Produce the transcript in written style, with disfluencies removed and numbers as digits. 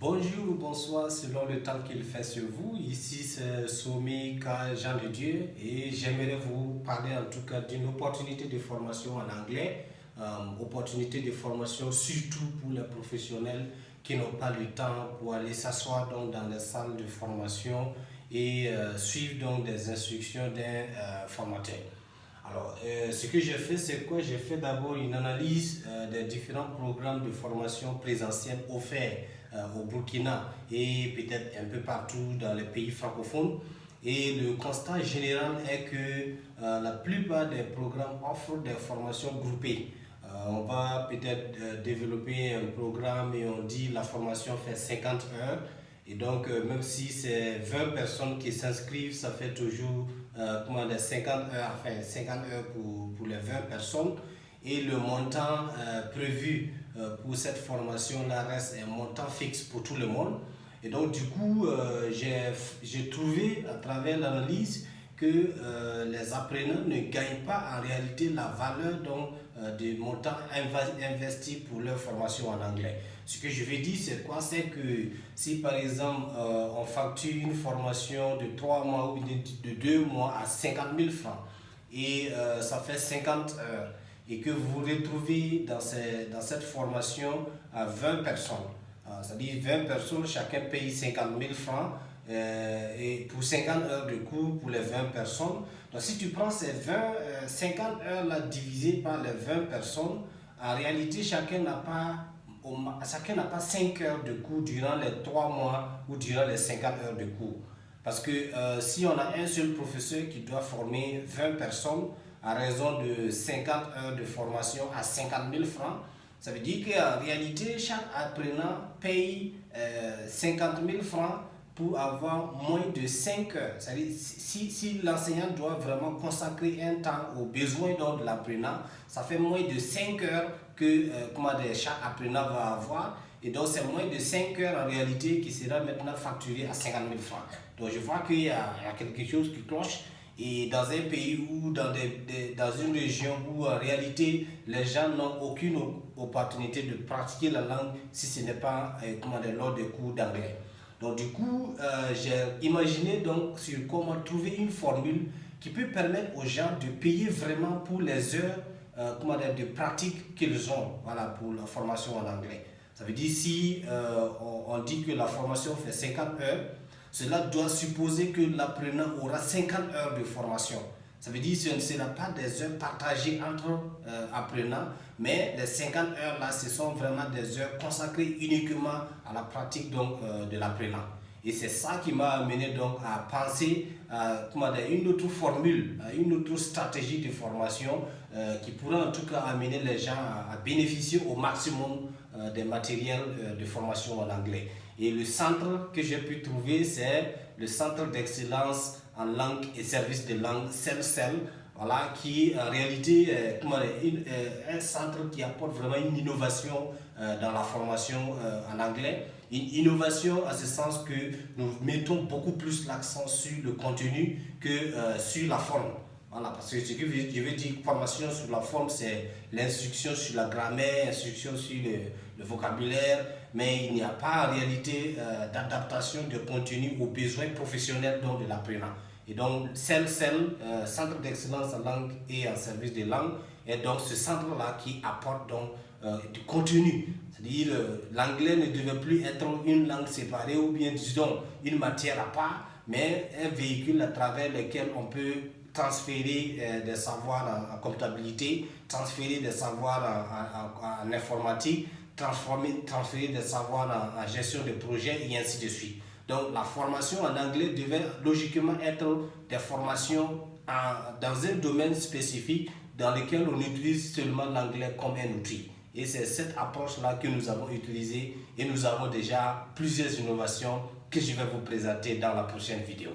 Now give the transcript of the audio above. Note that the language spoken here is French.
Bonjour ou bonsoir selon le temps qu'il fait sur vous. Ici c'est Somika Jean de Dieu et j'aimerais vous parler en tout cas d'une opportunité de formation en anglais. Opportunité de formation surtout pour les professionnels qui n'ont pas le temps pour aller s'asseoir donc dans les salles de formation et suivre donc des instructions d'un formateur. Alors, ce que j'ai fait, c'est quoi? J'ai fait d'abord une analyse des différents programmes de formation présentielle offerts au Burkina et peut-être un peu partout dans les pays francophones. Et le constat général est que la plupart des programmes offrent des formations groupées. On va peut-être développer un programme et on dit la formation fait 50 heures. Et donc, même si c'est 20 personnes qui s'inscrivent, ça fait toujours 50 heures, enfin 50 heures pour les 20 personnes. Et le montant prévu pour cette formation-là reste un montant fixe pour tout le monde. Et donc, du coup, j'ai trouvé à travers l'analyse que les apprenants ne gagnent pas en réalité la valeur donc, des montants investis pour leur formation en anglais. Ce que je veux dire, c'est quoi? C'est que si par exemple on facture une formation de 3 mois ou de 2 mois à 50 000 francs et ça fait 50 heures et que vous vous retrouvez dans cette formation à 20 personnes, c'est-à-dire 20 personnes, chacun paye 50 000 francs et pour 50 heures de cours pour les 20 personnes. Donc si tu prends ces 50 heures là divisées par les 20 personnes, en réalité chacun n'a pas 5 heures de cours durant les 3 mois ou durant les 50 heures de cours. Parce que si on a un seul professeur qui doit former 20 personnes à raison de 50 heures de formation à 50 000 francs, ça veut dire qu'en réalité, chaque apprenant paye 50 000 francs pour avoir moins de 5 heures. C'est-à-dire, si l'enseignant doit vraiment consacrer un temps aux besoins de l'apprenant, ça fait moins de 5 heures que chaque apprenant va avoir. Et donc, c'est moins de 5 heures en réalité qui sera maintenant facturé à 50 000 francs. Donc, je vois qu'il y a quelque chose qui cloche. Et dans un pays ou dans une région où en réalité les gens n'ont aucune opportunité de pratiquer la langue si ce n'est pas lors des cours d'anglais. Donc du coup, j'ai imaginé donc sur comment trouver une formule qui peut permettre aux gens de payer vraiment pour les heures de pratique qu'ils ont, voilà, pour la formation en anglais. Ça veut dire si on dit que la formation fait 50 heures, cela doit supposer que l'apprenant aura 50 heures de formation. Ça veut dire que ce ne sera pas des heures partagées entre apprenants, mais les 50 heures là, ce sont vraiment des heures consacrées uniquement à la pratique donc, de l'apprenant. Et c'est ça qui m'a amené donc à penser à une autre formule, à une autre stratégie de formation qui pourrait en tout cas amener les gens à bénéficier au maximum des matériels de formation en anglais. Et le centre que j'ai pu trouver, c'est le Centre d'excellence en langue et services de langue CELCEL, voilà, qui en réalité est un centre qui apporte vraiment une innovation dans la formation en anglais. Une innovation à ce sens que nous mettons beaucoup plus l'accent sur le contenu que sur la forme. Voilà, parce que ce que je veux dire, formation sur la forme, c'est l'instruction sur la grammaire, l'instruction sur le vocabulaire, mais il n'y a pas en réalité d'adaptation de contenu aux besoins professionnels de l'apprenant. Et donc, CELCEL, Centre d'excellence en langue et en service de langue, est donc ce centre-là qui apporte donc du contenu. C'est-à-dire, l'anglais ne devait plus être une langue séparée ou bien, disons, une matière à part, mais un véhicule à travers lequel on peut transférer des savoirs en comptabilité, transférer des savoirs en informatique, transférer des savoirs en gestion de projet et ainsi de suite. Donc la formation en anglais devait logiquement être des formations dans un domaine spécifique dans lequel on utilise seulement l'anglais comme un outil. Et c'est cette approche-là que nous avons utilisée et nous avons déjà plusieurs innovations que je vais vous présenter dans la prochaine vidéo.